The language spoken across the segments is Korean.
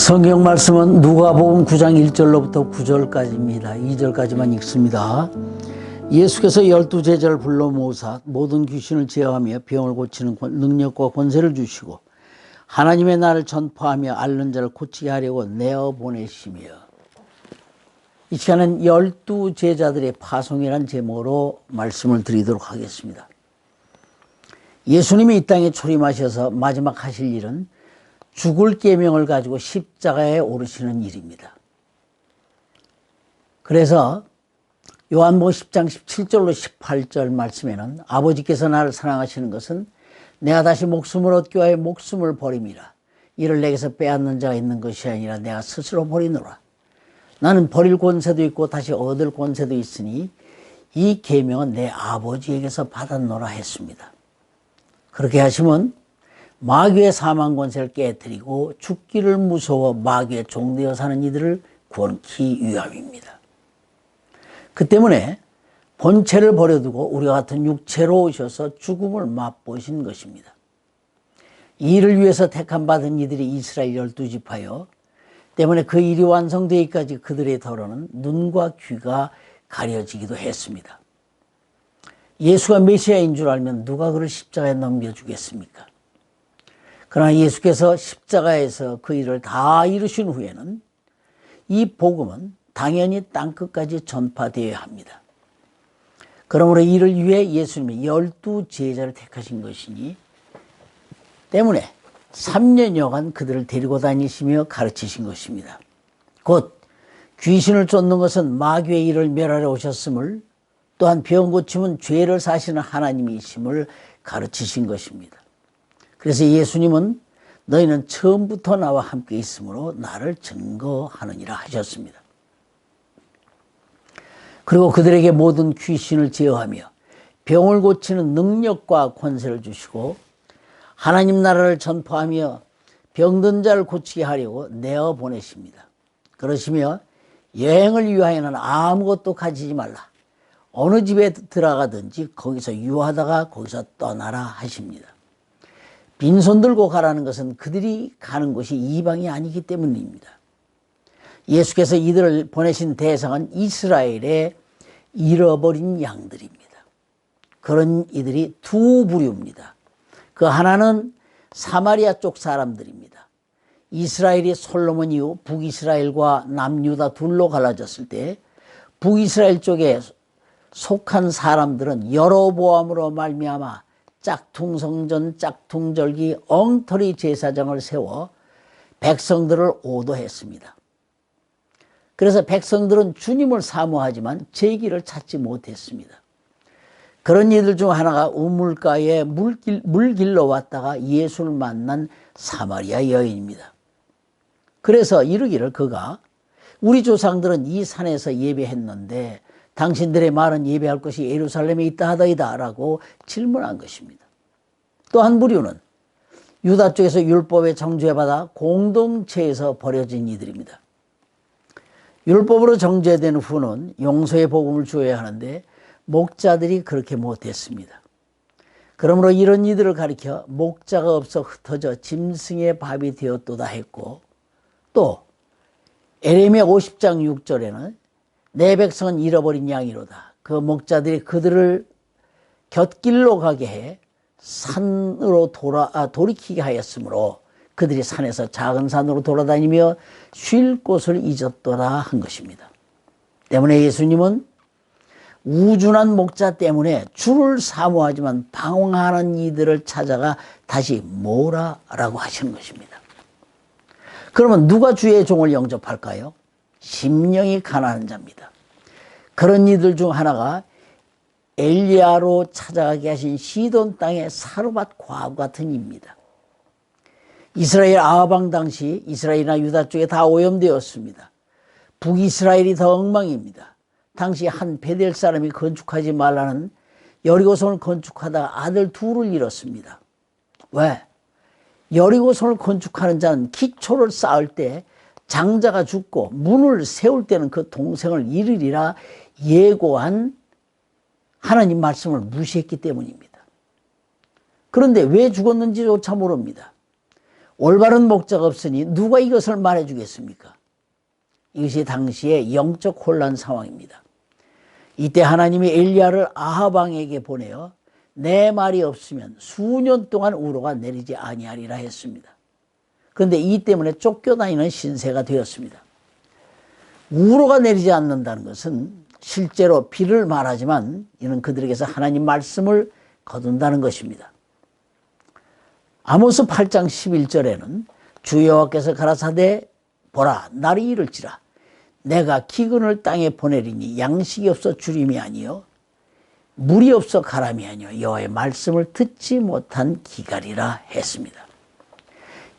성경 말씀은 누가복음 9장 1절로부터 9절까지입니다. 2절까지만 읽습니다. 예수께서 12제자를 불러 모으사 모든 귀신을 제어하며 병을 고치는 능력과 권세를 주시고 하나님의 나라를 전파하며 앓는 자를 고치게 하려고 내어 보내시며. 이 시간은 12제자들의 파송이라는 제목으로 말씀을 드리도록 하겠습니다. 예수님이 이 땅에 초림하셔서 마지막 하실 일은 죽을 계명을 가지고 십자가에 오르시는 일입니다. 그래서 요한복음 10장 17절로 18절 말씀에는 아버지께서 나를 사랑하시는 것은 내가 다시 목숨을 얻기 위하여 목숨을 버림이라. 이를 내게서 빼앗는 자가 있는 것이 아니라 내가 스스로 버리노라. 나는 버릴 권세도 있고 다시 얻을 권세도 있으니 이 계명은 내 아버지에게서 받았노라 했습니다. 그렇게 하시면 마귀의 사망 권세를 깨뜨리고 죽기를 무서워 마귀의 종되어 사는 이들을 구원케 위함입니다. 그 때문에 본체를 버려두고 우리와 같은 육체로 오셔서 죽음을 맛보신 것입니다. 이 일을 위해서 택함받은 이들이 이스라엘 12지파요. 때문에 그 일이 완성되기까지 그들의 더러는 눈과 귀가 가려지기도 했습니다. 예수가 메시아인 줄 알면 누가 그를 십자가에 넘겨주겠습니까? 그러나 예수께서 십자가에서 그 일을 다 이루신 후에는 이 복음은 당연히 땅끝까지 전파되어야 합니다. 그러므로 이를 위해 예수님이 12제자를 택하신 것이니 때문에 3년여간 그들을 데리고 다니시며 가르치신 것입니다. 곧 귀신을 쫓는 것은 마귀의 일을 멸하러 오셨음을, 또한 병 고침은 죄를 사시는 하나님이심을 가르치신 것입니다. 그래서 예수님은 너희는 처음부터 나와 함께 있으므로 나를 증거하느니라 하셨습니다. 그리고 그들에게 모든 귀신을 제어하며 병을 고치는 능력과 권세를 주시고 하나님 나라를 전파하며 병든 자를 고치게 하려고 내어 보내십니다. 그러시며 여행을 위하여는 아무것도 가지지 말라. 어느 집에 들어가든지 거기서 유하다가 거기서 떠나라 하십니다. 빈손 들고 가라는 것은 그들이 가는 곳이 이방이 아니기 때문입니다. 예수께서 이들을 보내신 대상은 이스라엘의 잃어버린 양들입니다. 그런 이들이 두 부류입니다. 그 하나는 사마리아 쪽 사람들입니다. 이스라엘이 솔로몬 이후 북이스라엘과 남유다 둘로 갈라졌을 때 북이스라엘 쪽에 속한 사람들은 여로보암으로 말미암아 짝퉁성전, 짝퉁절기, 엉터리 제사장을 세워 백성들을 오도했습니다. 그래서 백성들은 주님을 사모하지만 제길을 찾지 못했습니다. 그런 이들 중 하나가 우물가에 물길로 왔다가 예수를 만난 사마리아 여인입니다. 그래서 이르기를 그가 우리 조상들은 이 산에서 예배했는데 당신들의 말은 예배할 것이 예루살렘에 있다 하더이다 라고 질문한 것입니다. 또 한 부류는 유다 쪽에서 율법에 정죄받아 공동체에서 버려진 이들입니다. 율법으로 정죄된 후는 용서의 복음을 주어야 하는데 목자들이 그렇게 못했습니다. 그러므로 이런 이들을 가리켜 목자가 없어 흩어져 짐승의 밥이 되었도다 했고, 또 에레미야 50장 6절에는 내 백성은 잃어버린 양이로다. 그 목자들이 그들을 곁길로 가게 해 산으로 돌이키게 하였으므로 그들이 산에서 작은 산으로 돌아다니며 쉴 곳을 잊었더라 한 것입니다. 때문에 예수님은 우준한 목자 때문에 주를 사모하지만 방황하는 이들을 찾아가 다시 모으라라고 하시는 것입니다. 그러면 누가 주의 종을 영접할까요? 심령이 가난한 자입니다. 그런 이들 중 하나가 엘리야로 찾아가게 하신 시돈 땅의 사르밧 과부 같은 이입니다. 이스라엘 아합왕 당시 이스라엘이나 유다 쪽에 다 오염되었습니다. 북이스라엘이 더 엉망입니다. 당시 한 베델 사람이 건축하지 말라는 여리고성을 건축하다가 아들 둘을 잃었습니다. 왜? 여리고성을 건축하는 자는 기초를 쌓을 때 장자가 죽고 문을 세울 때는 그 동생을 잃으리라 예고한 하나님 말씀을 무시했기 때문입니다. 그런데 왜 죽었는지조차 모릅니다. 올바른 목자가 없으니 누가 이것을 말해주겠습니까? 이것이 당시의 영적 혼란 상황입니다. 이때 하나님이 엘리야를 아합 왕에게 보내어 내 말이 없으면 수년 동안 우로가 내리지 아니하리라 했습니다. 그런데 이 때문에 쫓겨다니는 신세가 되었습니다. 우로가 내리지 않는다는 것은 실제로 비를 말하지만 이는 그들에게서 하나님 말씀을 거둔다는 것입니다. 아모스 8장 11절에는 주 여호와께서 가라사대 보라 날이 이를지라 내가 기근을 땅에 보내리니 양식이 없어 주림이 아니요 물이 없어 가람이 아니요 여호와의 말씀을 듣지 못한 기갈이라 했습니다.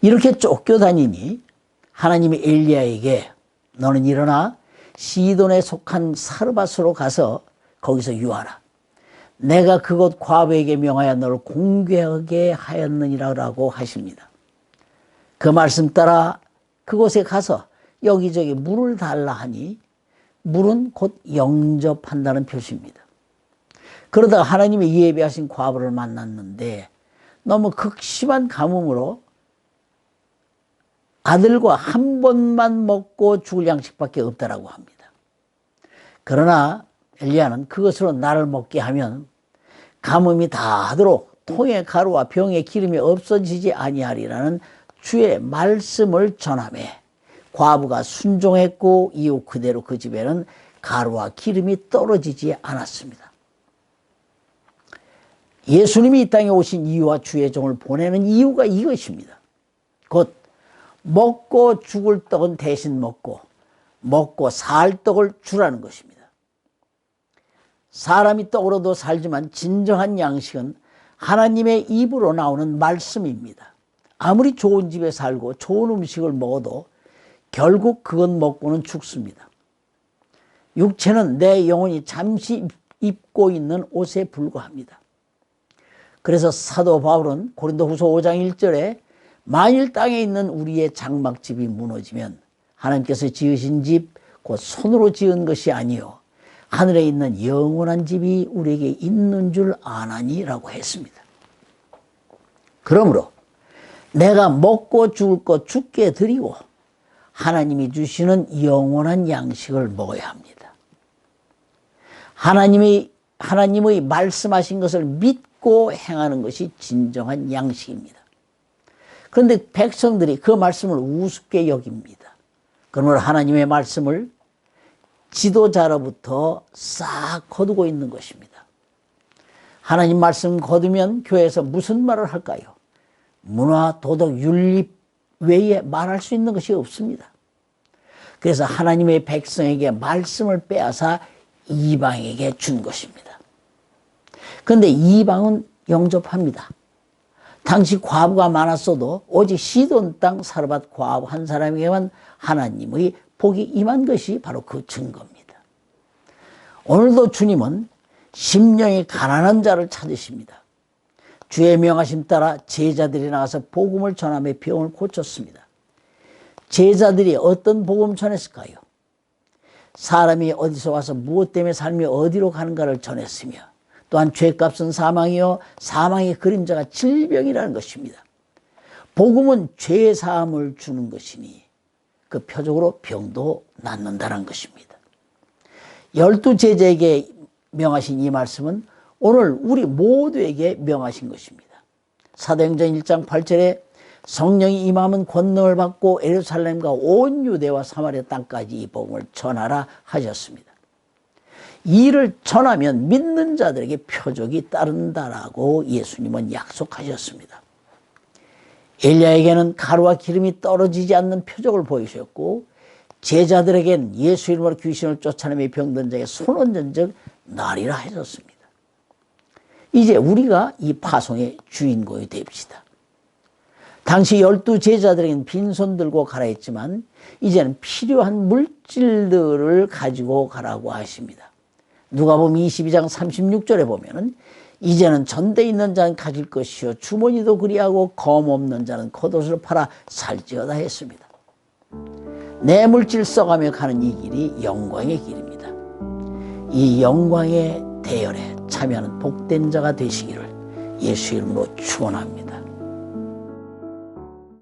이렇게 쫓겨다니니 하나님이 엘리야에게 너는 일어나 시돈에 속한 사르밧으로 가서 거기서 유하라. 내가 그곳 과부에게 명하여 너를 공개하게 하였느니라고 하십니다. 그 말씀 따라 그곳에 가서 여기저기 물을 달라 하니 물은 곧 영접한다는 표시입니다. 그러다가 하나님이 예비하신 과부를 만났는데 너무 극심한 가뭄으로 아들과 한 번만 먹고 죽을 양식밖에 없다라고 합니다. 그러나 엘리야는 그것으로 나를 먹게 하면 가뭄이 닿도록 통의 가루와 병의 기름이 없어지지 아니하리라는 주의 말씀을 전하매 과부가 순종했고 이후 그대로 그 집에는 가루와 기름이 떨어지지 않았습니다. 예수님이 이 땅에 오신 이유와 주의 종을 보내는 이유가 이것입니다. 곧 먹고 죽을 떡은 대신 먹고 살 떡을 주라는 것입니다. 사람이 떡으로도 살지만 진정한 양식은 하나님의 입으로 나오는 말씀입니다. 아무리 좋은 집에 살고 좋은 음식을 먹어도 결국 그것 먹고는 죽습니다. 육체는 내 영혼이 잠시 입고 있는 옷에 불과합니다. 그래서 사도 바울은 고린도후서 5장 1절에 만일 땅에 있는 우리의 장막집이 무너지면 하나님께서 지으신 집 곧 손으로 지은 것이 아니요 하늘에 있는 영원한 집이 우리에게 있는 줄 아나니라고 했습니다. 그러므로 내가 먹고 죽을 것 죽게 드리고 하나님이 주시는 영원한 양식을 먹어야 합니다. 하나님의 말씀하신 것을 믿고 행하는 것이 진정한 양식입니다. 그런데 백성들이 그 말씀을 우습게 여깁니다. 그러므로 하나님의 말씀을 지도자로부터 싹 거두고 있는 것입니다. 하나님 말씀 거두면 교회에서 무슨 말을 할까요? 문화, 도덕, 윤리 외에 말할 수 있는 것이 없습니다. 그래서 하나님의 백성에게 말씀을 빼앗아 이방에게 준 것입니다. 그런데 이방은 영접합니다. 당시 과부가 많았어도 오직 시돈 땅 사르밧 과부 한 사람에게만 하나님의 복이 임한 것이 바로 그 증거입니다. 오늘도 주님은 심령이 가난한 자를 찾으십니다. 주의 명하심 따라 제자들이 나가서 복음을 전하며 병을 고쳤습니다. 제자들이 어떤 복음 전했을까요? 사람이 어디서 와서 무엇 때문에 삶이 어디로 가는가를 전했으며 또한 죄값은 사망이요 사망의 그림자가 질병이라는 것입니다. 복음은 죄 사함을 주는 것이니 그 표적으로 병도 낫는다는 것입니다. 12 제자에게 명하신 이 말씀은 오늘 우리 모두에게 명하신 것입니다. 사도행전 1장 8절에 성령이 임하면 권능을 받고 예루살렘과 온 유대와 사마리아 땅까지 이 복음을 전하라 하셨습니다. 이 일을 전하면 믿는 자들에게 표적이 따른다라고 예수님은 약속하셨습니다. 엘리야에게는 가루와 기름이 떨어지지 않는 표적을 보이셨고 제자들에겐 예수 이름으로 귀신을 쫓아내며 병든 자에게 손 얹은 즉 나리라 하셨습니다. 이제 우리가 이 파송의 주인공이 됩시다. 당시 12 제자들에게는 빈손 들고 가라 했지만 이제는 필요한 물질들을 가지고 가라고 하십니다. 누가복음 22장 36절에 보면은 이제는 전대 있는 자는 가질 것이요 주머니도 그리하고 검 없는 자는 겉옷을 팔아 살지어다 했습니다. 내 물질 써가며 가는 이 길이 영광의 길입니다. 이 영광의 대열에 참여하는 복된 자가 되시기를 예수 이름으로 축원합니다.